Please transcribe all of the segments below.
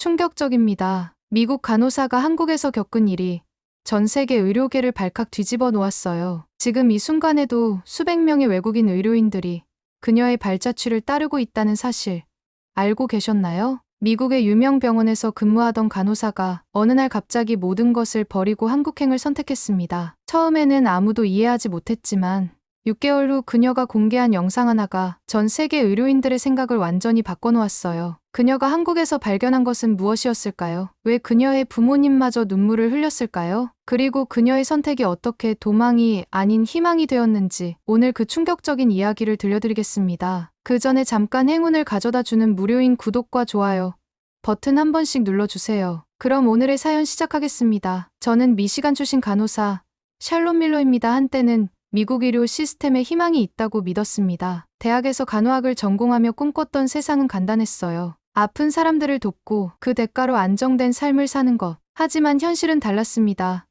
충격적입니다. 미국 간호사가 한국에서 겪은 일이 전 세계 의료계를 발칵 뒤집어 놓았어요. 지금 이 순간에도 수백 명의 외국인 의료인들이 그녀의 발자취를 따르고 있다는 사실 알고 계셨나요? 미국의 유명 병원에서 근무하던 간호사가 어느 날 갑자기 모든 것을 버리고 한국행을 선택했습니다. 처음에는 아무도 이해하지 못했지만 6개월 후 그녀가 공개한 영상 하나가 전 세계 의료인들의 생각을 완전히 바꿔놓았어요. 그녀가 한국에서 발견한 것은 무엇이었을까요? 왜 그녀의 부모님마저 눈물을 흘렸을까요? 그리고 그녀의 선택이 어떻게 도망이 아닌 희망이 되었는지 오늘 그 충격적인 이야기를 들려드리겠습니다. 그 전에 잠깐 행운을 가져다 주는 무료인 구독과 좋아요 버튼 한 번씩 눌러주세요. 그럼 오늘의 사연 시작하겠습니다. 저는 미시간 출신 간호사 샬롬 밀러입니다. 한때는 미국 의료 시스템에 희망이 있다고 믿었습니다. 대학에서 간호학을 전공하며 꿈꿨던 세상은 간단했어요. 아픈 사람들을 돕고 그 대가로 안정된 삶을 사는 것. 하지만 현실은 달랐습니다.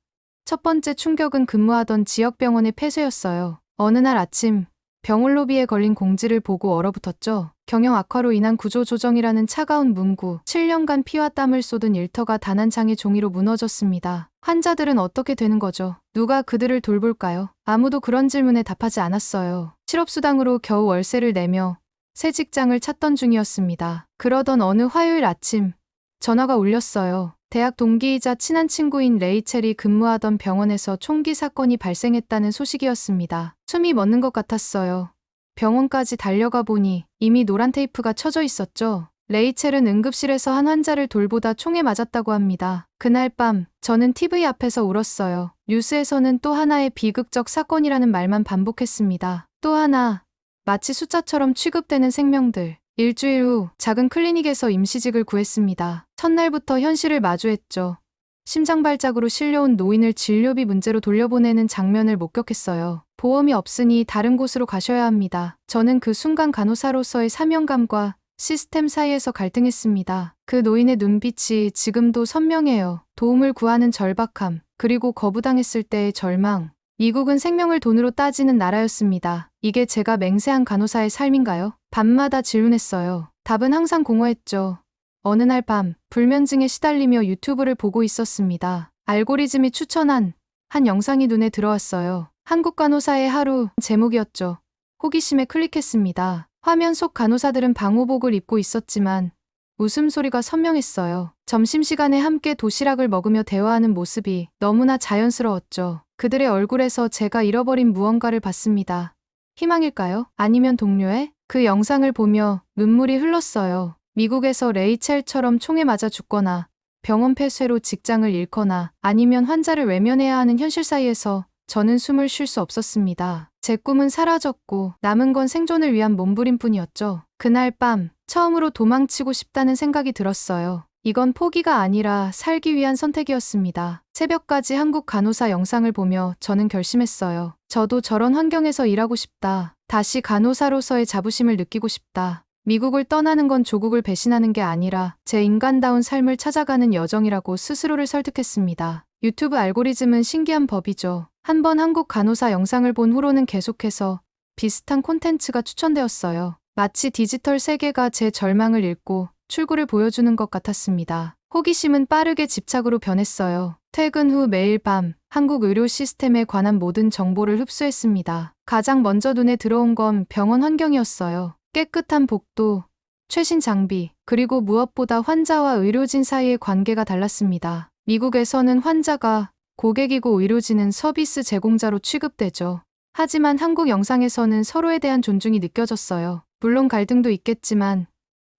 첫 번째 충격은 근무하던 지역병원의 폐쇄였어요. 어느 날 아침 병원 로비에 걸린 공지를 보고 얼어붙었죠. 경영 악화로 인한 구조조정이라는 차가운 문구. 7년간 피와 땀을 쏟은 일터가 단 한 장의 종이로 무너졌습니다. 환자들은 어떻게 되는 거죠? 누가 그들을 돌볼까요? 아무도 그런 질문에 답하지 않았어요. 실업수당으로 겨우 월세를 내며 새 직장을 찾던 중이었습니다. 그러던 어느 화요일 아침 전화가 울렸어요. 대학 동기이자 친한 친구인 레이첼이 근무하던 병원에서 총기 사건이 발생했다는 소식이었습니다. 숨이 멎는 것 같았어요. 병원까지 달려가 보니 이미 노란 테이프가 쳐져 있었죠. 레이첼은 응급실에서 한 환자를 돌보다 총에 맞았다고 합니다. 그날 밤 저는 TV 앞에서 울었어요. 뉴스에서는 또 하나의 비극적 사건이라는 말만 반복했습니다. 또 하나, 마치 숫자처럼 취급되는 생명들. 일주일 후 작은 클리닉에서 임시직을 구했습니다. 첫날부터 현실을 마주했죠. 심장발작으로 실려온 노인을 진료비 문제로 돌려보내는 장면을 목격했어요. 보험이 없으니 다른 곳으로 가셔야 합니다. 저는 그 순간 간호사로서의 사명감과 시스템 사이에서 갈등했습니다. 그 노인의 눈빛이 지금도 선명해요. 도움을 구하는 절박함, 그리고 거부당했을 때의 절망. 미국은 생명을 돈으로 따지는 나라였습니다. 이게 제가 맹세한 간호사의 삶인가요? 밤마다 질문했어요. 답은 항상 공허했죠. 어느 날 밤, 불면증에 시달리며 유튜브를 보고 있었습니다. 알고리즘이 추천한 한 영상이 눈에 들어왔어요. 한국 간호사의 하루 제목이었죠. 호기심에 클릭했습니다. 화면 속 간호사들은 방호복을 입고 있었지만 웃음소리가 선명했어요. 점심시간에 함께 도시락을 먹으며 대화하는 모습이 너무나 자연스러웠죠. 그들의 얼굴에서 제가 잃어버린 무언가를 봤습니다. 희망일까요? 아니면 동료의? 그 영상을 보며 눈물이 흘렀어요. 미국에서 레이첼처럼 총에 맞아 죽거나 병원 폐쇄로 직장을 잃거나 아니면 환자를 외면해야 하는 현실 사이에서 저는 숨을 쉴 수 없었습니다. 제 꿈은 사라졌고 남은 건 생존을 위한 몸부림뿐이었죠. 그날 밤 처음으로 도망치고 싶다는 생각이 들었어요. 이건 포기가 아니라 살기 위한 선택이었습니다. 새벽까지 한국 간호사 영상을 보며 저는 결심했어요. 저도 저런 환경에서 일하고 싶다. 다시 간호사로서의 자부심을 느끼고 싶다. 미국을 떠나는 건 조국을 배신하는 게 아니라 제 인간다운 삶을 찾아가는 여정이라고 스스로를 설득했습니다. 유튜브 알고리즘은 신기한 법이죠. 한번 한국 간호사 영상을 본 후로는 계속해서 비슷한 콘텐츠가 추천되었어요. 마치 디지털 세계가 제 절망을 읽고 출구를 보여주는 것 같았습니다. 호기심은 빠르게 집착으로 변했어요. 퇴근 후 매일 밤 한국 의료 시스템에 관한 모든 정보를 흡수했습니다. 가장 먼저 눈에 들어온 건 병원 환경이었어요. 깨끗한 복도, 최신 장비, 그리고 무엇보다 환자와 의료진 사이의 관계가 달랐습니다. 미국에서는 환자가 고객이고 의료진은 서비스 제공자로 취급되죠. 하지만 한국 영상에서는 서로에 대한 존중이 느껴졌어요. 물론 갈등도 있겠지만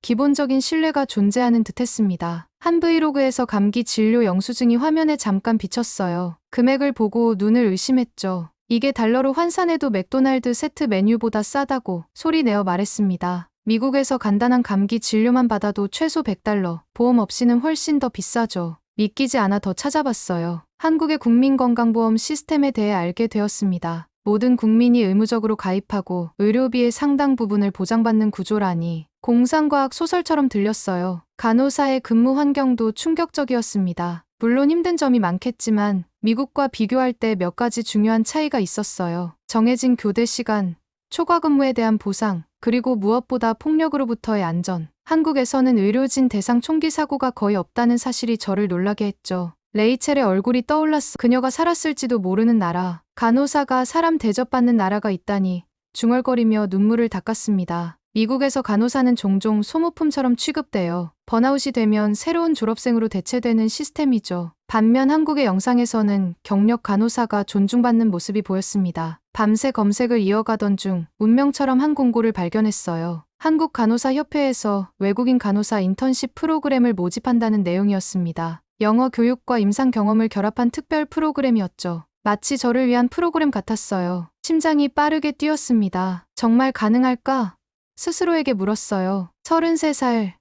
기본적인 신뢰가 존재하는 듯했습니다. 한 브이로그에서 감기 진료 영수증이 화면에 잠깐 비쳤어요. 금액을 보고 눈을 의심했죠. 이게 달러로 환산해도 맥도날드 세트 메뉴보다 싸다고 소리내어 말했습니다. 미국에서 간단한 감기 진료만 받아도 최소 $100, 보험 없이는 훨씬 더 비싸죠. 믿기지 않아 더 찾아봤어요. 한국의 국민건강보험 시스템에 대해 알게 되었습니다. 모든 국민이 의무적으로 가입하고 의료비의 상당 부분을 보장받는 구조라니 공상과학 소설처럼 들렸어요. 간호사의 근무 환경도 충격적이었습니다. 물론 힘든 점이 많겠지만 미국과 비교할 때 몇 가지 중요한 차이가 있었어요. 정해진 교대 시간, 초과 근무에 대한 보상, 그리고 무엇보다 폭력으로부터의 안전. 한국에서는 의료진 대상 총기 사고가 거의 없다는 사실이 저를 놀라게 했죠. 레이첼의 얼굴이 떠올랐어. 그녀가 살았을지도 모르는 나라. 간호사가 사람 대접받는 나라가 있다니 중얼거리며 눈물을 닦았습니다. 미국에서 간호사는 종종 소모품처럼 취급돼요. 번아웃이 되면 새로운 졸업생으로 대체되는 시스템이죠. 반면 한국의 영상에서는 경력 간호사가 존중받는 모습이 보였습니다. 밤새 검색을 이어가던 중 운명처럼 한 공고를 발견했어요. 한국간호사협회에서 외국인 간호사 인턴십 프로그램을 모집한다는 내용이었습니다. 영어 교육과 임상 경험을 결합한 특별 프로그램이었죠. 마치 저를 위한 프로그램 같았어요. 심장이 빠르게 뛰었습니다. 정말 가능할까? 스스로에게 물었어요. 33살.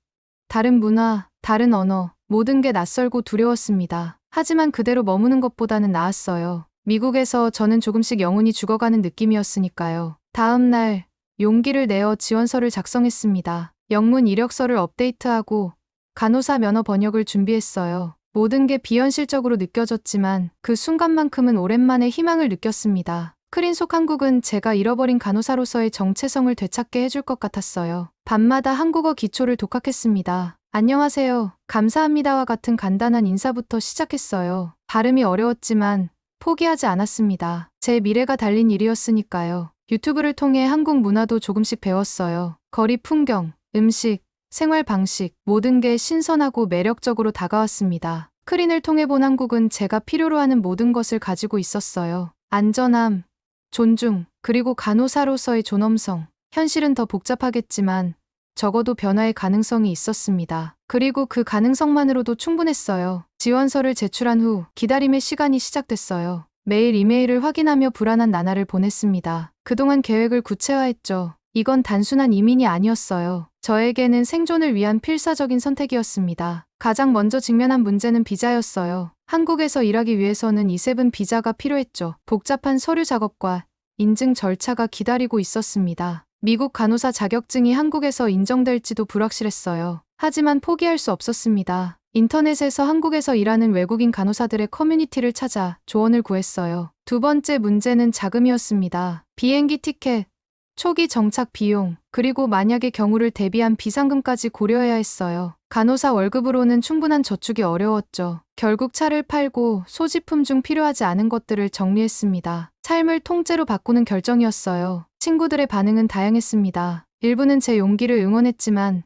다른 문화, 다른 언어, 모든 게 낯설고 두려웠습니다. 하지만 그대로 머무는 것보다는 나았어요. 미국에서 저는 조금씩 영혼이 죽어가는 느낌이었으니까요. 다음 날, 용기를 내어 지원서를 작성했습니다. 영문 이력서를 업데이트하고 간호사 면허 번역을 준비했어요. 모든 게 비현실적으로 느껴졌지만 그 순간만큼은 오랜만에 희망을 느꼈습니다. 크린 속 한국은 제가 잃어버린 간호사로서의 정체성을 되찾게 해줄 것 같았어요. 밤마다 한국어 기초를 독학했습니다. 안녕하세요. 감사합니다와 같은 간단한 인사부터 시작했어요. 발음이 어려웠지만 포기하지 않았습니다. 제 미래가 달린 일이었으니까요. 유튜브를 통해 한국 문화도 조금씩 배웠어요. 거리 풍경, 음식, 생활 방식, 모든 게 신선하고 매력적으로 다가왔습니다. 크린을 통해 본 한국은 제가 필요로 하는 모든 것을 가지고 있었어요. 안전함, 존중, 그리고 간호사로서의 존엄성. 현실은 더 복잡하겠지만 적어도 변화의 가능성이 있었습니다. 그리고 그 가능성만으로도 충분했어요. 지원서를 제출한 후 기다림의 시간이 시작됐어요. 매일 이메일을 확인하며 불안한 나날을 보냈습니다. 그동안 계획을 구체화했죠. 이건 단순한 이민이 아니었어요. 저에게는 생존을 위한 필사적인 선택이었습니다. 가장 먼저 직면한 문제는 비자였어요. 한국에서 일하기 위해서는 E7 비자가 필요했죠. 복잡한 서류 작업과 인증 절차가 기다리고 있었습니다. 미국 간호사 자격증이 한국에서 인정될지도 불확실했어요. 하지만 포기할 수 없었습니다. 인터넷에서 한국에서 일하는 외국인 간호사들의 커뮤니티를 찾아 조언을 구했어요. 두 번째 문제는 자금이었습니다. 비행기 티켓, 초기 정착 비용, 그리고 만약의 경우를 대비한 비상금까지 고려해야 했어요. 간호사 월급으로는 충분한 저축이 어려웠죠. 결국 차를 팔고 소지품 중 필요하지 않은 것들을 정리했습니다. 삶을 통째로 바꾸는 결정이었어요. 친구들의 반응은 다양했습니다. 일부는 제 용기를 응원했지만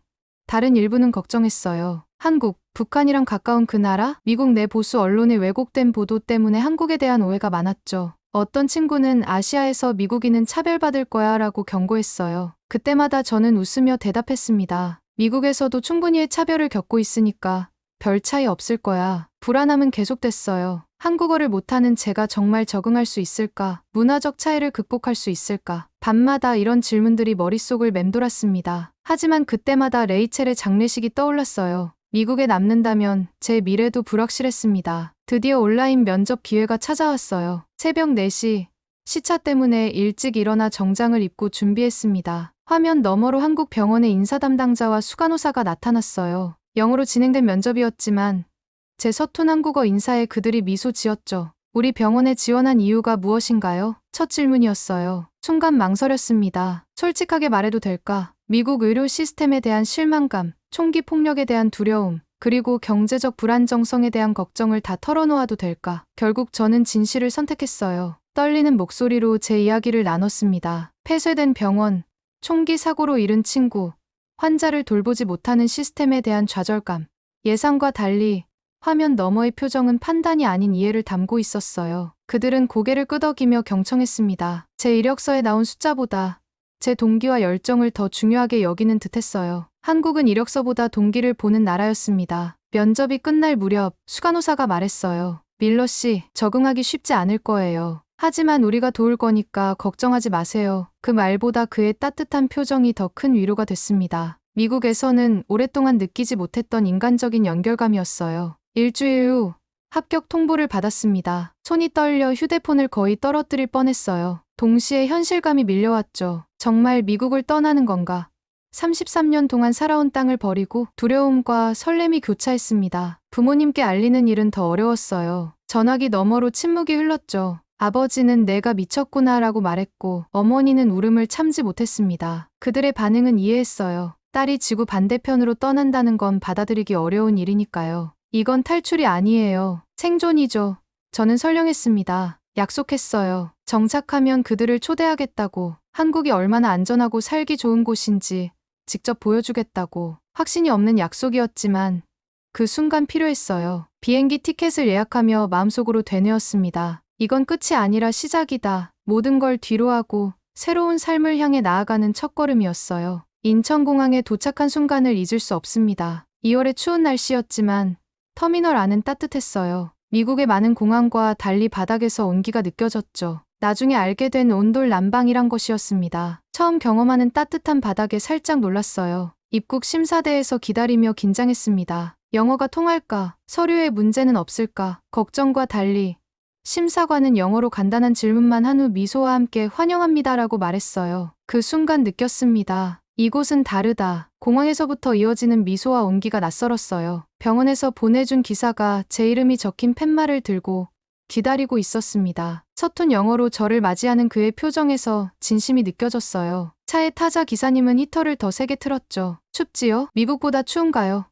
다른 일부는 걱정했어요. 한국, 북한이랑 가까운 그 나라? 미국 내 보수 언론의 왜곡된 보도 때문에 한국에 대한 오해가 많았죠. 어떤 친구는 아시아에서 미국인은 차별받을 거야 라고 경고했어요. 그때마다 저는 웃으며 대답했습니다. 미국에서도 충분히 차별을 겪고 있으니까 별 차이 없을 거야. 불안함은 계속됐어요. 한국어를 못하는 제가 정말 적응할 수 있을까? 문화적 차이를 극복할 수 있을까? 밤마다 이런 질문들이 머릿속을 맴돌았습니다. 하지만 그때마다 레이첼의 장례식이 떠올랐어요. 미국에 남는다면 제 미래도 불확실했습니다. 드디어 온라인 면접 기회가 찾아왔어요. 새벽 4시, 시차 때문에 일찍 일어나 정장을 입고 준비했습니다. 화면 너머로 한국 병원의 인사 담당자와 수간호사가 나타났어요. 영어로 진행된 면접이었지만 제 서툰 한국어 인사에 그들이 미소 지었죠. 우리 병원에 지원한 이유가 무엇인가요? 첫 질문이었어요. 순간 망설였습니다. 솔직하게 말해도 될까? 미국 의료 시스템에 대한 실망감, 총기 폭력에 대한 두려움, 그리고 경제적 불안정성에 대한 걱정을 다 털어놓아도 될까? 결국 저는 진실을 선택했어요. 떨리는 목소리로 제 이야기를 나눴습니다. 폐쇄된 병원, 총기 사고로 잃은 친구, 환자를 돌보지 못하는 시스템에 대한 좌절감. 예상과 달리 화면 너머의 표정은 판단이 아닌 이해를 담고 있었어요. 그들은 고개를 끄덕이며 경청했습니다. 제 이력서에 나온 숫자보다 제 동기와 열정을 더 중요하게 여기는 듯했어요. 한국은 이력서보다 동기를 보는 나라였습니다. 면접이 끝날 무렵 수간호사가 말했어요. 밀러 씨, 적응하기 쉽지 않을 거예요. 하지만 우리가 도울 거니까 걱정하지 마세요. 그 말보다 그의 따뜻한 표정이 더 큰 위로가 됐습니다. 미국에서는 오랫동안 느끼지 못했던 인간적인 연결감이었어요. 일주일 후 합격 통보를 받았습니다. 손이 떨려 휴대폰을 거의 떨어뜨릴 뻔했어요. 동시에 현실감이 밀려왔죠. 정말 미국을 떠나는 건가? 33년 동안 살아온 땅을 버리고 두려움과 설렘이 교차했습니다. 부모님께 알리는 일은 더 어려웠어요. 전화기 너머로 침묵이 흘렀죠. 아버지는 내가 미쳤구나 라고 말했고 어머니는 울음을 참지 못했습니다. 그들의 반응은 이해했어요. 딸이 지구 반대편으로 떠난다는 건 받아들이기 어려운 일이니까요. 이건 탈출이 아니에요. 생존이죠. 저는 설령했습니다. 약속했어요. 정착하면 그들을 초대하겠다고. 한국이 얼마나 안전하고 살기 좋은 곳인지 직접 보여주겠다고. 확신이 없는 약속이었지만 그 순간 필요했어요. 비행기 티켓을 예약하며 마음속으로 되뇌었습니다. 이건 끝이 아니라 시작이다. 모든 걸 뒤로하고 새로운 삶을 향해 나아가는 첫걸음이었어요. 인천공항에 도착한 순간을 잊을 수 없습니다. 2월의 추운 날씨였지만 터미널 안은 따뜻했어요. 미국의 많은 공항과 달리 바닥에서 온기가 느껴졌죠. 나중에 알게 된 온돌 난방이란 것이었습니다. 처음 경험하는 따뜻한 바닥에 살짝 놀랐어요. 입국 심사대에서 기다리며 긴장했습니다. 영어가 통할까? 서류에 문제는 없을까? 걱정과 달리 심사관은 영어로 간단한 질문만 한 후 미소와 함께 환영합니다라고 말했어요. 그 순간 느꼈습니다. 이곳은 다르다. 공항에서부터 이어지는 미소와 온기가 낯설었어요. 병원에서 보내준 기사가 제 이름이 적힌 팻말을 들고 기다리고 있었습니다. 서툰 영어로 저를 맞이하는 그의 표정에서 진심이 느껴졌어요. 차의 타자 기사님은 히터를 더 세게 틀었죠. 춥지요? 미국보다 추운가요?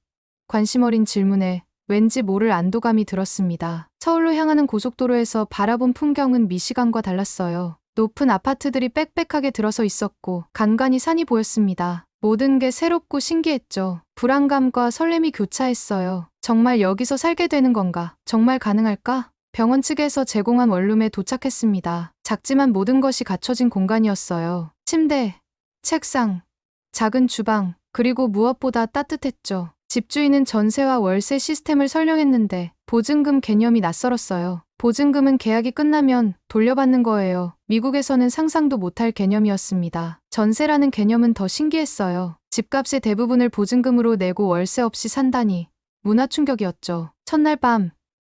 관심 어린 질문에 왠지 모를 안도감이 들었습니다. 서울로 향하는 고속도로에서 바라본 풍경은 미시간과 달랐어요. 높은 아파트들이 빽빽하게 들어서 있었고 간간히 산이 보였습니다. 모든 게 새롭고 신기했죠. 불안감과 설렘이 교차했어요. 정말 여기서 살게 되는 건가? 정말 가능할까? 병원 측에서 제공한 원룸에 도착했습니다. 작지만 모든 것이 갖춰진 공간이었어요. 침대, 책상, 작은 주방, 그리고 무엇보다 따뜻했죠. 집주인은 전세와 월세 시스템을 설명했는데 보증금 개념이 낯설었어요. 보증금은 계약이 끝나면 돌려받는 거예요. 미국에서는 상상도 못할 개념이었습니다. 전세라는 개념은 더 신기했어요. 집값의 대부분을 보증금으로 내고 월세 없이 산다니 문화 충격이었죠. 첫날 밤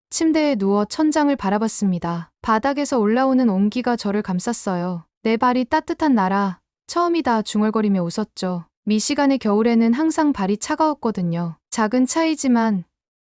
침대에 누워 천장을 바라봤습니다. 바닥에서 올라오는 온기가 저를 감쌌어요. 내 발이 따뜻한 나라 처음이다 중얼거리며 웃었죠. 미시간의 겨울에는 항상 발이 차가웠거든요. 작은 차이지만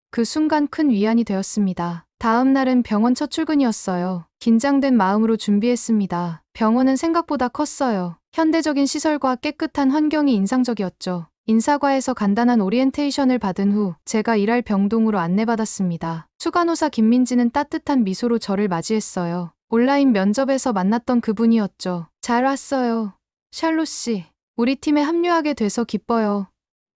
그 순간 큰 위안이 되었습니다. 다음 날은 병원 첫 출근이었어요. 긴장된 마음으로 준비했습니다. 병원은 생각보다 컸어요. 현대적인 시설과 깨끗한 환경이 인상적이었죠. 인사과에서 간단한 오리엔테이션을 받은 후 제가 일할 병동으로 안내받았습니다. 수간호사 김민지는 따뜻한 미소로 저를 맞이했어요. 온라인 면접에서 만났던 그분이었죠. 잘 왔어요. 샬롯 씨. 우리 팀에 합류하게 돼서 기뻐요.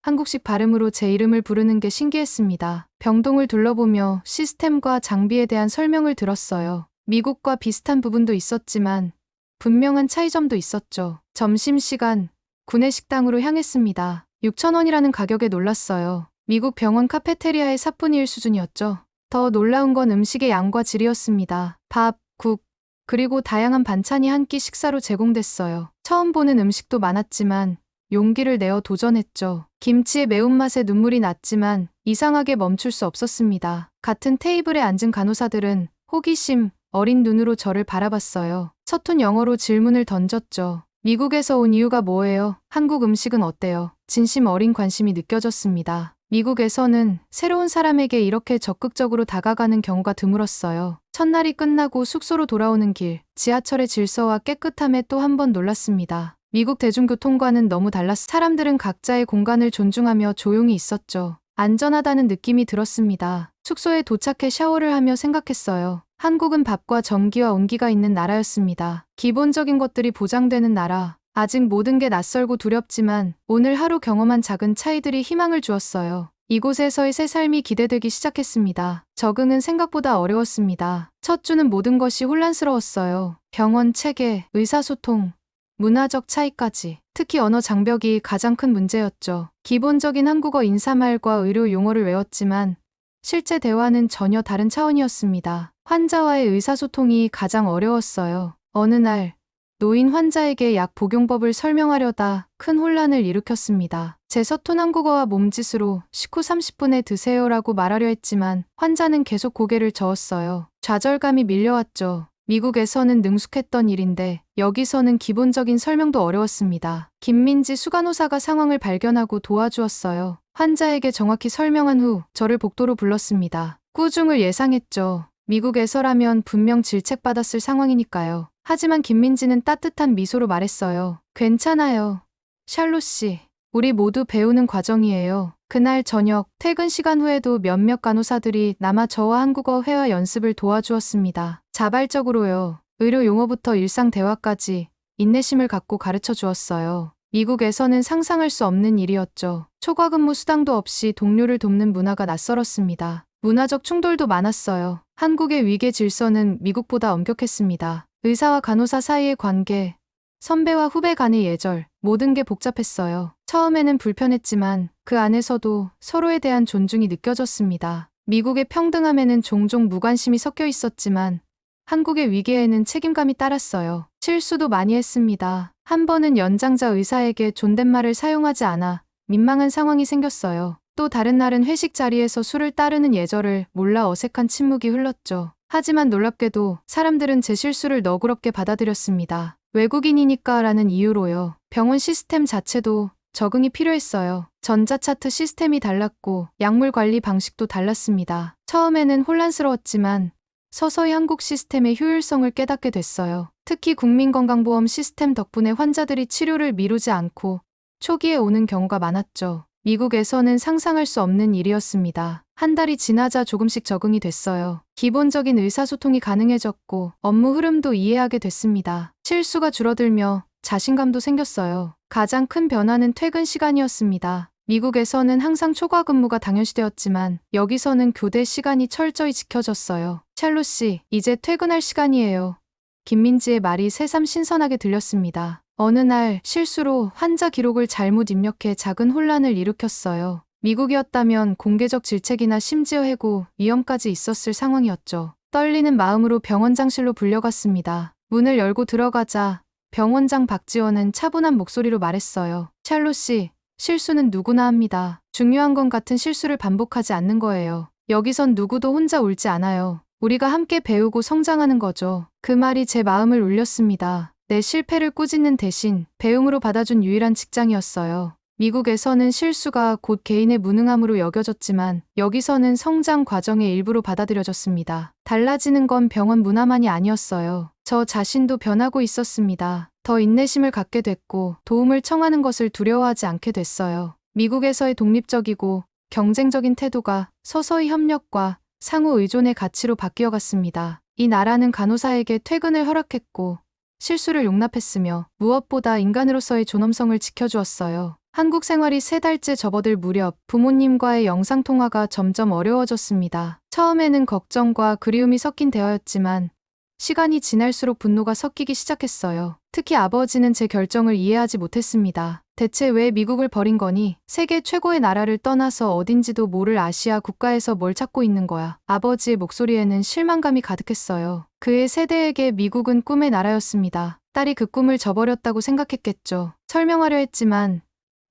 한국식 발음으로 제 이름을 부르는 게 신기했습니다. 병동을 둘러보며 시스템과 장비에 대한 설명을 들었어요. 미국과 비슷한 부분도 있었지만 분명한 차이점도 있었죠. 점심시간 구내식당으로 향했습니다. 6,000원이라는 가격에 놀랐어요. 미국 병원 카페테리아의 4분의 1 수준이었죠. 더 놀라운 건 음식의 양과 질이었습니다. 밥, 국, 그리고 다양한 반찬이 한 끼 식사로 제공됐어요. 처음 보는 음식도 많았지만 용기를 내어 도전했죠. 김치의 매운맛에 눈물이 났지만 이상하게 멈출 수 없었습니다. 같은 테이블에 앉은 간호사들은 호기심 어린 눈으로 저를 바라봤어요. 서툰 영어로 질문을 던졌죠. 미국에서 온 이유가 뭐예요? 한국 음식은 어때요? 진심 어린 관심이 느껴졌습니다. 미국에서는 새로운 사람에게 이렇게 적극적으로 다가가는 경우가 드물었어요. 첫날이 끝나고 숙소로 돌아오는 길, 지하철의 질서와 깨끗함에 또 한 번 놀랐습니다. 미국 대중교통과는 너무 달랐어. 사람들은 각자의 공간을 존중하며 조용히 있었죠. 안전하다는 느낌이 들었습니다. 숙소에 도착해 샤워를 하며 생각했어요. 한국은 밥과 전기와 온기가 있는 나라였습니다. 기본적인 것들이 보장되는 나라. 아직 모든 게 낯설고 두렵지만 오늘 하루 경험한 작은 차이들이 희망을 주었어요. 이곳에서의 새 삶이 기대되기 시작했습니다. 적응은 생각보다 어려웠습니다. 첫 주는 모든 것이 혼란스러웠어요. 병원 체계, 의사소통, 문화적 차이까지. 특히 언어 장벽이 가장 큰 문제였죠. 기본적인 한국어 인사말과 의료 용어를 외웠지만 실제 대화는 전혀 다른 차원이었습니다. 환자와의 의사소통이 가장 어려웠어요. 어느 날 노인 환자에게 약 복용법을 설명하려다 큰 혼란을 일으켰습니다. 제 서툰 한국어와 몸짓으로 식후 30분에 드세요라고 말하려 했지만 환자는 계속 고개를 저었어요. 좌절감이 밀려왔죠. 미국에서는 능숙했던 일인데 여기서는 기본적인 설명도 어려웠습니다. 김민지 수간호사가 상황을 발견하고 도와주었어요. 환자에게 정확히 설명한 후 저를 복도로 불렀습니다. 꾸중을 예상했죠. 미국에서라면 분명 질책받았을 상황이니까요. 하지만 김민지는 따뜻한 미소로 말했어요. 괜찮아요. 샬롯 씨, 우리 모두 배우는 과정이에요. 그날 저녁 퇴근 시간 후에도 몇몇 간호사들이 남아 저와 한국어 회화 연습을 도와주었습니다. 자발적으로요. 의료 용어부터 일상 대화까지 인내심을 갖고 가르쳐 주었어요. 미국에서는 상상할 수 없는 일이었죠. 초과 근무 수당도 없이 동료를 돕는 문화가 낯설었습니다. 문화적 충돌도 많았어요. 한국의 위계 질서는 미국보다 엄격했습니다. 의사와 간호사 사이의 관계, 선배와 후배 간의 예절, 모든 게 복잡했어요. 처음에는 불편했지만 그 안에서도 서로에 대한 존중이 느껴졌습니다. 미국의 평등함에는 종종 무관심이 섞여 있었지만 한국의 위계에는 책임감이 따랐어요. 실수도 많이 했습니다. 한 번은 연장자 의사에게 존댓말을 사용하지 않아 민망한 상황이 생겼어요. 또 다른 날은 회식 자리에서 술을 따르는 예절을 몰라 어색한 침묵이 흘렀죠. 하지만 놀랍게도 사람들은 제 실수를 너그럽게 받아들였습니다. 외국인이니까 라는 이유로요. 병원 시스템 자체도 적응이 필요했어요. 전자차트 시스템이 달랐고 약물 관리 방식도 달랐습니다. 처음에는 혼란스러웠지만 서서히 한국 시스템의 효율성을 깨닫게 됐어요. 특히 국민건강보험 시스템 덕분에 환자들이 치료를 미루지 않고 초기에 오는 경우가 많았죠. 미국에서는 상상할 수 없는 일이었습니다. 한 달이 지나자 조금씩 적응이 됐어요. 기본적인 의사소통이 가능해졌고 업무 흐름도 이해하게 됐습니다. 실수가 줄어들며 자신감도 생겼어요. 가장 큰 변화는 퇴근 시간이었습니다. 미국에서는 항상 초과 근무가 당연시되었지만 여기서는 교대 시간이 철저히 지켜졌어요. 샬롯 씨, 이제 퇴근할 시간이에요. 김민지의 말이 새삼 신선하게 들렸습니다. 어느 날 실수로 환자 기록을 잘못 입력해 작은 혼란을 일으켰어요. 미국이었다면 공개적 질책이나 심지어 해고, 위험까지 있었을 상황이었죠. 떨리는 마음으로 병원장실로 불려갔습니다. 문을 열고 들어가자 병원장 박지원은 차분한 목소리로 말했어요. 샬롯 씨, 실수는 누구나 합니다. 중요한 건 같은 실수를 반복하지 않는 거예요. 여기선 누구도 혼자 울지 않아요. 우리가 함께 배우고 성장하는 거죠. 그 말이 제 마음을 울렸습니다. 내 실패를 꾸짖는 대신 배움으로 받아준 유일한 직장이었어요. 미국에서는 실수가 곧 개인의 무능함으로 여겨졌지만 여기서는 성장 과정의 일부로 받아들여졌습니다. 달라지는 건 병원 문화만이 아니었어요. 저 자신도 변하고 있었습니다. 더 인내심을 갖게 됐고 도움을 청하는 것을 두려워하지 않게 됐어요. 미국에서의 독립적이고 경쟁적인 태도가 서서히 협력과 상호 의존의 가치로 바뀌어갔습니다. 이 나라는 간호사에게 퇴근을 허락했고 실수를 용납했으며 무엇보다 인간으로서의 존엄성을 지켜주었어요. 한국 생활이 3달째 접어들 무렵 부모님과의 영상통화가 점점 어려워졌습니다. 처음에는 걱정과 그리움이 섞인 대화였지만 시간이 지날수록 분노가 섞이기 시작했어요. 특히 아버지는 제 결정을 이해하지 못했습니다. 대체 왜 미국을 버린 거니? 세계 최고의 나라를 떠나서 어딘지도 모를 아시아 국가에서 뭘 찾고 있는 거야. 아버지의 목소리에는 실망감이 가득했어요. 그의 세대에게 미국은 꿈의 나라였습니다. 딸이 그 꿈을 저버렸다고 생각했겠죠. 설명하려 했지만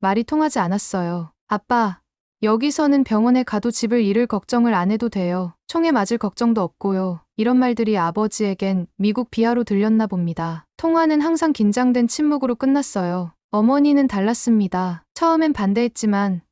말이 통하지 않았어요. 아빠, 여기서는 병원에 가도 집을 잃을 걱정을 안 해도 돼요. 총에 맞을 걱정도 없고요. 이런 말들이 아버지에겐 미국 비하로 들렸나 봅니다. 통화는 항상 긴장된 침묵으로 끝났어요. 어머니는 달랐습니다. 처음엔 반대했지만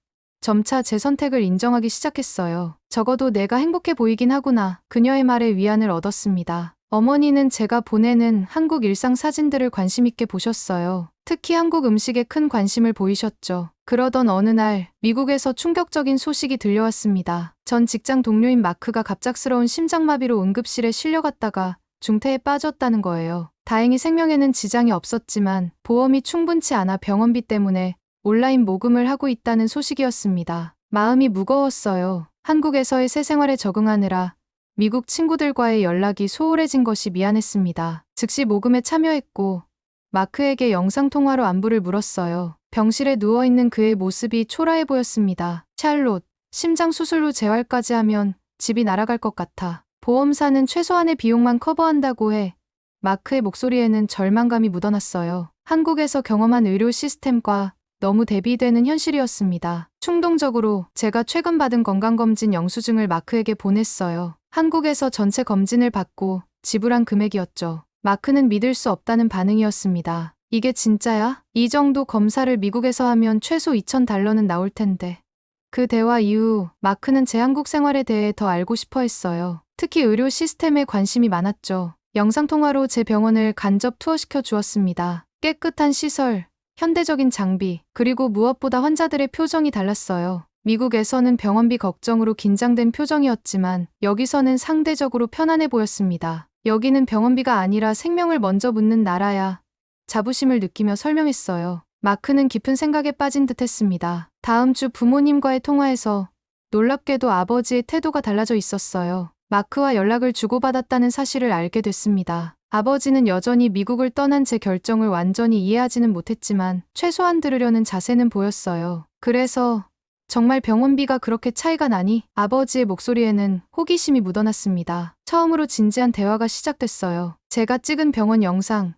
점차 제 선택을 인정하기 시작했어요. 적어도 내가 행복해 보이긴 하구나. 그녀의 말에 위안을 얻었습니다. 어머니는 제가 보내는 한국 일상 사진들을 관심 있게 보셨어요. 특히 한국 음식에 큰 관심을 보이셨죠. 그러던 어느 날 미국에서 충격적인 소식이 들려왔습니다. 전 직장 동료인 마크가 갑작스러운 심장마비로 응급실에 실려갔다가 중태에 빠졌다는 거예요. 다행히 생명에는 지장이 없었지만 보험이 충분치 않아 병원비 때문에 온라인 모금을 하고 있다는 소식이었습니다. 마음이 무거웠어요. 한국에서의 새 생활에 적응하느라 미국 친구들과의 연락이 소홀해진 것이 미안했습니다. 즉시 모금에 참여했고 마크에게 영상통화로 안부를 물었어요. 병실에 누워있는 그의 모습이 초라해 보였습니다. 샬롯, 심장 수술 후 재활까지 하면 집이 날아갈 것 같아. 보험사는 최소한의 비용만 커버한다고 해. 마크의 목소리에는 절망감이 묻어났어요. 한국에서 경험한 의료 시스템과 너무 대비되는 현실이었습니다. 충동적으로 제가 최근 받은 건강검진 영수증을 마크에게 보냈어요. 한국에서 전체 검진을 받고 지불한 금액이었죠. 마크는 믿을 수 없다는 반응이었습니다. 이게 진짜야? 이 정도 검사를 미국에서 하면 최소 $2,000는 나올 텐데. 그 대화 이후 마크는 제 한국 생활에 대해 더 알고 싶어 했어요. 특히 의료 시스템에 관심이 많았죠. 영상통화로 제 병원을 간접 투어시켜 주었습니다. 깨끗한 시설, 현대적인 장비, 그리고 무엇보다 환자들의 표정이 달랐어요. 미국에서는 병원비 걱정으로 긴장된 표정이었지만 여기서는 상대적으로 편안해 보였습니다. 여기는 병원비가 아니라 생명을 먼저 묻는 나라야. 자부심을 느끼며 설명했어요. 마크는 깊은 생각에 빠진 듯 했습니다. 다음 주 부모님과의 통화에서 놀랍게도 아버지의 태도가 달라져 있었어요. 마크와 연락을 주고받았다는 사실을 알게 됐습니다. 아버지는 여전히 미국을 떠난 제 결정을 완전히 이해하지는 못했지만 최소한 들으려는 자세는 보였어요. 그래서 정말 병원비가 그렇게 차이가 나니? 아버지의 목소리에는 호기심이 묻어났습니다. 처음으로 진지한 대화가 시작됐어요. 제가 찍은 병원 영상,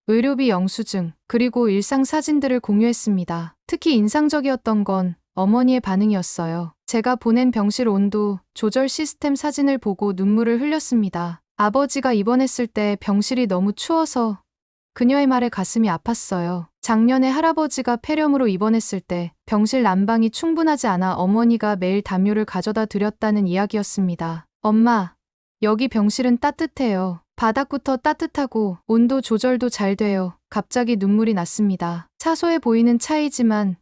의료비 영수증, 그리고 일상 사진들을 공유했습니다. 특히 인상적이었던 건 어머니의 반응이었어요. 제가 보낸 병실 온도 조절 시스템 사진을 보고 눈물을 흘렸습니다. 아버지가 입원했을 때 병실이 너무 추워서 그녀의 말에 가슴이 아팠어요. 작년에 할아버지가 폐렴으로 입원했을 때 병실 난방이 충분하지 않아 어머니가 매일 담요를 가져다 드렸다는 이야기였습니다. 엄마, 여기 병실은 따뜻해요. 바닥부터 따뜻하고 온도 조절도 잘 돼요. 갑자기 눈물이 났습니다. 사소해 보이는 차이지만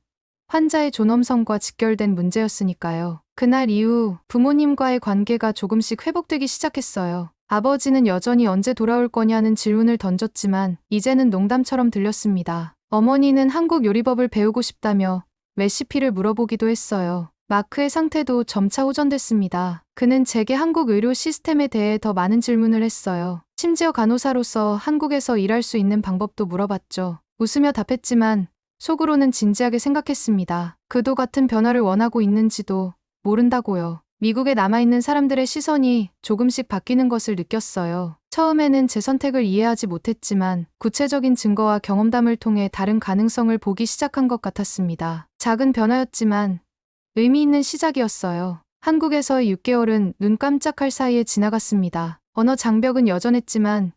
환자의 존엄성과 직결된 문제였으니까요. 그날 이후 부모님과의 관계가 조금씩 회복되기 시작했어요. 아버지는 여전히 언제 돌아올 거냐는 질문을 던졌지만 이제는 농담처럼 들렸습니다. 어머니는 한국 요리법을 배우고 싶다며 레시피를 물어보기도 했어요. 마크의 상태도 점차 호전됐습니다. 그는 제게 한국 의료 시스템에 대해 더 많은 질문을 했어요. 심지어 간호사로서 한국에서 일할 수 있는 방법도 물어봤죠. 웃으며 답했지만 속으로는 진지하게 생각했습니다. 그도 같은 변화를 원하고 있는지도 모른다고요. 미국에 남아있는 사람들의 시선이 조금씩 바뀌는 것을 느꼈어요. 처음에는 제 선택을 이해하지 못했지만 구체적인 증거와 경험담을 통해 다른 가능성을 보기 시작한 것 같았습니다. 작은 변화였지만 의미 있는 시작이었어요. 한국에서의 6개월은 눈 깜짝할 사이에 지나갔습니다. 언어 장벽은 여전했지만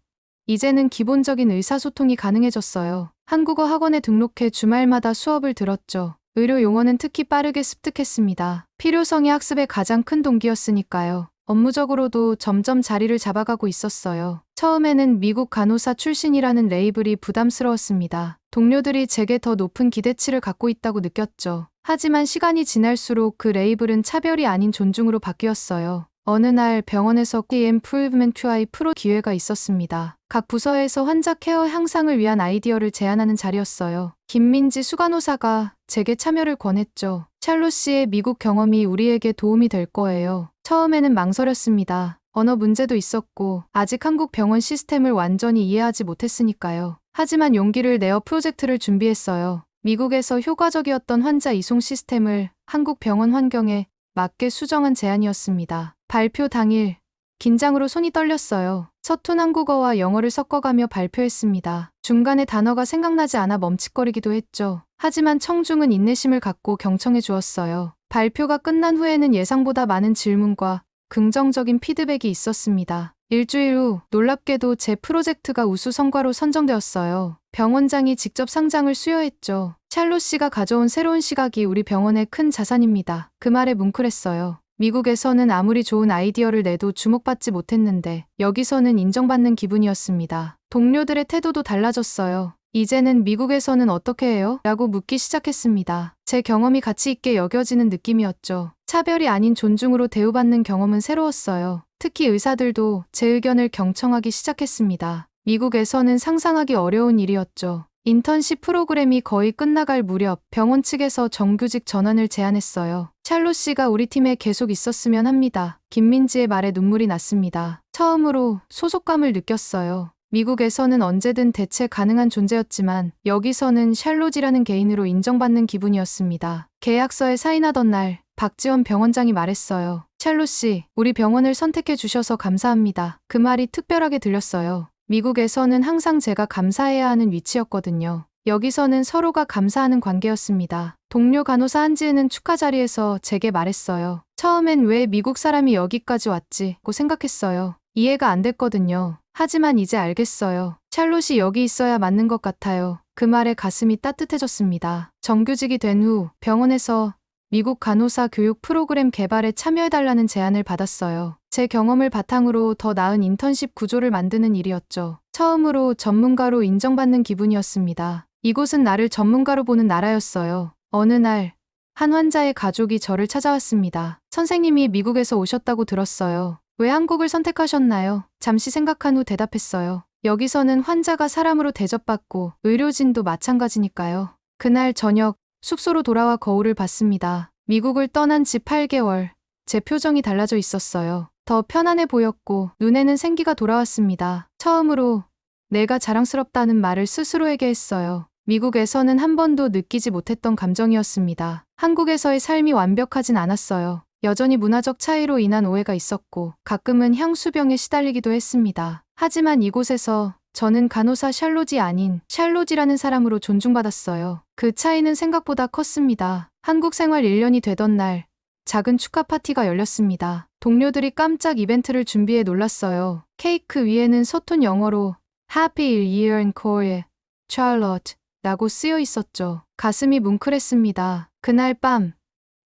이제는 기본적인 의사소통이 가능해졌어요. 한국어 학원에 등록해 주말마다 수업을 들었죠. 의료 용어는 특히 빠르게 습득했습니다. 필요성이 학습의 가장 큰 동기였으니까요. 업무적으로도 점점 자리를 잡아가고 있었어요. 처음에는 미국 간호사 출신이라는 레이블이 부담스러웠습니다. 동료들이 제게 더 높은 기대치를 갖고 있다고 느꼈죠. 하지만 시간이 지날수록 그 레이블은 차별이 아닌 존중으로 바뀌었어요. 어느 날 병원에서 Improvement QI 프로 기회가 있었습니다. 각 부서에서 환자 케어 향상을 위한 아이디어를 제안하는 자리였어요. 김민지 수간호사가 제게 참여를 권했죠. 샬롯 씨의 미국 경험이 우리에게 도움이 될 거예요. 처음에는 망설였습니다. 언어 문제도 있었고 아직 한국 병원 시스템을 완전히 이해하지 못했으니까요. 하지만 용기를 내어 프로젝트를 준비했어요. 미국에서 효과적이었던 환자 이송 시스템을 한국 병원 환경에 맞게 수정한 제안이었습니다. 발표 당일 긴장으로 손이 떨렸어요. 서툰 한국어와 영어를 섞어가며 발표했습니다. 중간에 단어가 생각나지 않아 멈칫거리기도 했죠. 하지만 청중은 인내심을 갖고 경청해 주었어요. 발표가 끝난 후에는 예상보다 많은 질문과 긍정적인 피드백이 있었습니다. 일주일 후 놀랍게도 제 프로젝트가 우수 성과로 선정되었어요. 병원장이 직접 상장을 수여했죠. 샬롯 씨가 가져온 새로운 시각이 우리 병원의 큰 자산입니다. 그 말에 뭉클했어요. 미국에서는 아무리 좋은 아이디어를 내도 주목받지 못했는데 여기서는 인정받는 기분이었습니다. 동료들의 태도도 달라졌어요. 이제는 미국에서는 어떻게 해요? 라고 묻기 시작했습니다. 제 경험이 가치 있게 여겨지는 느낌이었죠. 차별이 아닌 존중으로 대우받는 경험은 새로웠어요. 특히 의사들도 제 의견을 경청하기 시작했습니다. 미국에서는 상상하기 어려운 일이었죠. 인턴십 프로그램이 거의 끝나갈 무렵 병원 측에서 정규직 전환을 제안했어요. 샬롯 씨가 우리 팀에 계속 있었으면 합니다. 김민지의 말에 눈물이 났습니다. 처음으로 소속감을 느꼈어요. 미국에서는 언제든 대체 가능한 존재였지만 여기서는 샬롯이라는 개인으로 인정받는 기분이었습니다. 계약서에 사인하던 날 박지원 병원장이 말했어요. 샬롯 씨, 우리 병원을 선택해 주셔서 감사합니다. 그 말이 특별하게 들렸어요. 미국에서는 항상 제가 감사해야 하는 위치였거든요. 여기서는 서로가 감사하는 관계였습니다. 동료 간호사 한지은은 축하 자리에서 제게 말했어요. 처음엔 왜 미국 사람이 여기까지 왔지고 생각했어요. 이해가 안 됐거든요. 하지만 이제 알겠어요. 샬롯이 여기 있어야 맞는 것 같아요. 그 말에 가슴이 따뜻해졌습니다. 정규직이 된 후 병원에서 미국 간호사 교육 프로그램 개발에 참여해달라는 제안을 받았어요. 제 경험을 바탕으로 더 나은 인턴십 구조를 만드는 일이었죠. 처음으로 전문가로 인정받는 기분이었습니다. 이곳은 나를 전문가로 보는 나라였어요. 어느 날, 한 환자의 가족이 저를 찾아왔습니다. 선생님이 미국에서 오셨다고 들었어요. 왜 한국을 선택하셨나요? 잠시 생각한 후 대답했어요. 여기서는 환자가 사람으로 대접받고 의료진도 마찬가지니까요. 그날 저녁 숙소로 돌아와 거울을 봤습니다. 미국을 떠난 지 8개월. 제 표정이 달라져 있었어요. 더 편안해 보였고 눈에는 생기가 돌아왔습니다. 처음으로 내가 자랑스럽다는 말을 스스로에게 했어요. 미국에서는 한 번도 느끼지 못했던 감정이었습니다. 한국에서의 삶이 완벽하진 않았어요. 여전히 문화적 차이로 인한 오해가 있었고 가끔은 향수병에 시달리기도 했습니다. 하지만 이곳에서 저는 간호사 샬롯이 아닌 샬롯이라는 사람으로 존중받았어요. 그 차이는 생각보다 컸습니다. 한국 생활 1년이 되던 날 작은 축하 파티가 열렸습니다. 동료들이 깜짝 이벤트를 준비해 놀랐어요. 케이크 위에는 서툰 영어로 Happy Year in Korea, Charlotte 라고 쓰여 있었죠. 가슴이 뭉클했습니다. 그날 밤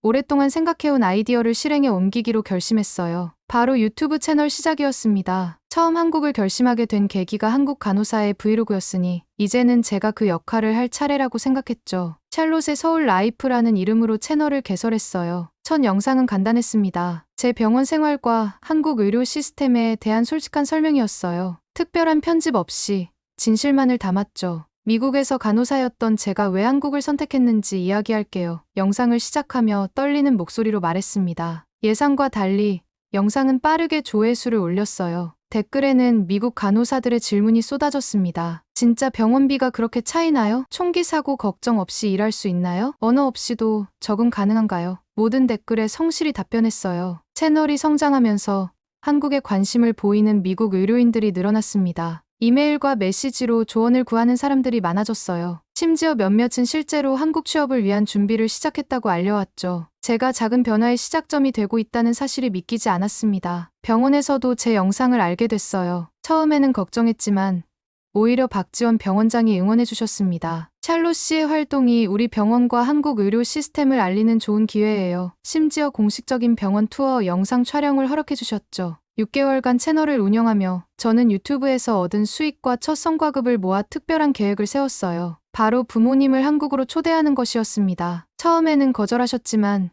오랫동안 생각해온 아이디어를 실행에 옮기기로 결심했어요. 바로 유튜브 채널 시작이었습니다. 처음 한국을 결심하게 된 계기가 한국 간호사의 브이로그였으니 이제는 제가 그 역할을 할 차례라고 생각했죠. 샬롯의 서울 라이프라는 이름으로 채널을 개설했어요. 첫 영상은 간단했습니다. 제 병원 생활과 한국 의료 시스템에 대한 솔직한 설명이었어요. 특별한 편집 없이 진실만을 담았죠. 미국에서 간호사였던 제가 왜 한국을 선택했는지 이야기할게요. 영상을 시작하며 떨리는 목소리로 말했습니다. 예상과 달리 영상은 빠르게 조회수를 올렸어요. 댓글에는 미국 간호사들의 질문이 쏟아졌습니다. 진짜 병원비가 그렇게 차이나요? 총기 사고 걱정 없이 일할 수 있나요? 언어 없이도 적응 가능한가요? 모든 댓글에 성실히 답변했어요. 채널이 성장하면서 한국에 관심을 보이는 미국 의료인들이 늘어났습니다. 이메일과 메시지로 조언을 구하는 사람들이 많아졌어요. 심지어 몇몇은 실제로 한국 취업을 위한 준비를 시작했다고 알려왔죠. 제가 작은 변화의 시작점이 되고 있다는 사실이 믿기지 않았습니다. 병원에서도 제 영상을 알게 됐어요. 처음에는 걱정했지만 오히려 박지원 병원장이 응원해 주셨습니다. 샬롯 씨의 활동이 우리 병원과 한국 의료 시스템을 알리는 좋은 기회예요. 심지어 공식적인 병원 투어 영상 촬영을 허락해 주셨죠. 6개월간 채널을 운영하며 저는 유튜브에서 얻은 수익과 첫 성과급을 모아 특별한 계획을 세웠어요. 바로 부모님을 한국으로 초대하는 것이었습니다. 처음에는 거절하셨지만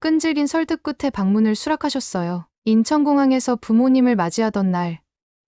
끈질긴 설득 끝에 방문을 수락하셨어요. 인천공항에서 부모님을 맞이하던 날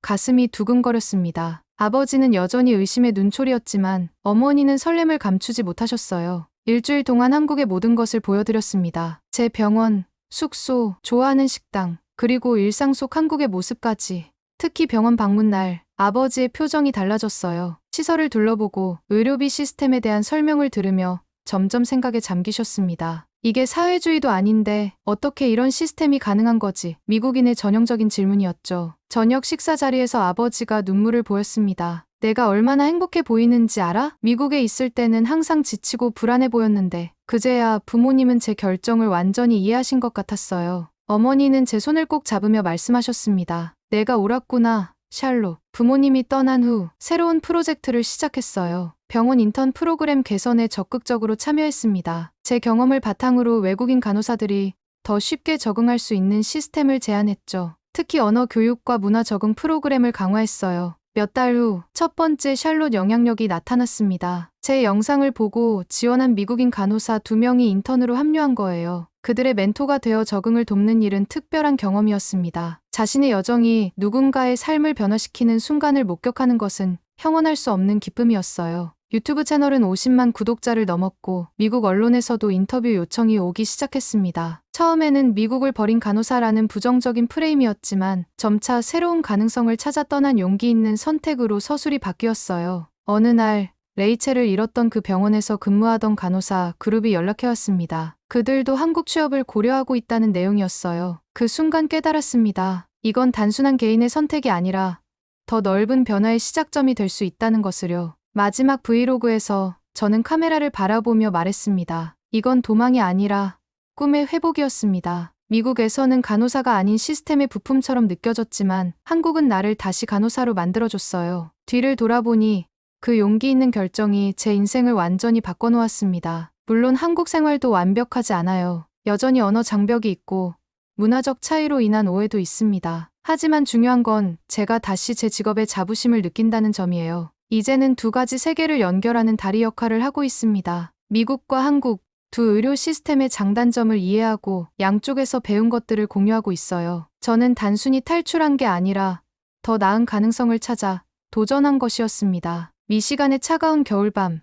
가슴이 두근거렸습니다. 아버지는 여전히 의심의 눈초리였지만 어머니는 설렘을 감추지 못하셨어요. 일주일 동안 한국의 모든 것을 보여드렸습니다. 제 병원, 숙소, 좋아하는 식당, 그리고 일상 속 한국의 모습까지. 특히 병원 방문 날 아버지의 표정이 달라졌어요. 시설을 둘러보고 의료비 시스템에 대한 설명을 들으며 점점 생각에 잠기셨습니다. 이게 사회주의도 아닌데 어떻게 이런 시스템이 가능한 거지? 미국인의 전형적인 질문이었죠. 저녁 식사 자리에서 아버지가 눈물을 보였습니다. 내가 얼마나 행복해 보이는지 알아? 미국에 있을 때는 항상 지치고 불안해 보였는데 그제야 부모님은 제 결정을 완전히 이해하신 것 같았어요. 어머니는 제 손을 꼭 잡으며 말씀하셨습니다. 내가 옳았구나, 샬롯. 부모님이 떠난 후 새로운 프로젝트를 시작했어요. 병원 인턴 프로그램 개선에 적극적으로 참여했습니다. 제 경험을 바탕으로 외국인 간호사들이 더 쉽게 적응할 수 있는 시스템을 제안했죠. 특히 언어 교육과 문화 적응 프로그램을 강화했어요. 몇 달 후 첫 번째 샬롯 영향력이 나타났습니다. 제 영상을 보고 지원한 미국인 간호사 2명이 인턴으로 합류한 거예요. 그들의 멘토가 되어 적응을 돕는 일은 특별한 경험이었습니다. 자신의 여정이 누군가의 삶을 변화시키는 순간을 목격하는 것은 형언할 수 없는 기쁨이었어요. 유튜브 채널은 50만 구독자를 넘었고 미국 언론에서도 인터뷰 요청이 오기 시작했습니다. 처음에는 미국을 버린 간호사라는 부정적인 프레임이었지만 점차 새로운 가능성을 찾아 떠난 용기 있는 선택으로 서술이 바뀌었어요. 어느 날 레이첼을 잃었던 그 병원에서 근무하던 간호사 그룹이 연락해왔습니다. 그들도 한국 취업을 고려하고 있다는 내용이었어요. 그 순간 깨달았습니다. 이건 단순한 개인의 선택이 아니라 더 넓은 변화의 시작점이 될 수 있다는 것을요. 마지막 브이로그에서 저는 카메라를 바라보며 말했습니다. 이건 도망이 아니라 꿈의 회복이었습니다. 미국에서는 간호사가 아닌 시스템의 부품처럼 느껴졌지만 한국은 나를 다시 간호사로 만들어줬어요. 뒤를 돌아보니 그 용기 있는 결정이 제 인생을 완전히 바꿔놓았습니다. 물론 한국 생활도 완벽하지 않아요. 여전히 언어 장벽이 있고 문화적 차이로 인한 오해도 있습니다. 하지만 중요한 건 제가 다시 제 직업에 자부심을 느낀다는 점이에요. 이제는 두 가지 세계를 연결하는 다리 역할을 하고 있습니다. 미국과 한국 두 의료 시스템의 장단점을 이해하고 양쪽에서 배운 것들을 공유하고 있어요. 저는 단순히 탈출한 게 아니라 더 나은 가능성을 찾아 도전한 것이었습니다. 미시간의 차가운 겨울밤,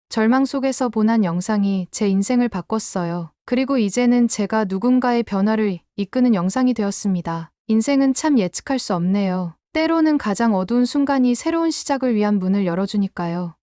절망 속에서 본 한 영상이 제 인생을 바꿨어요. 그리고 이제는 제가 누군가의 변화를 이끄는 영상이 되었습니다. 인생은 참 예측할 수 없네요. 때로는 가장 어두운 순간이 새로운 시작을 위한 문을 열어주니까요.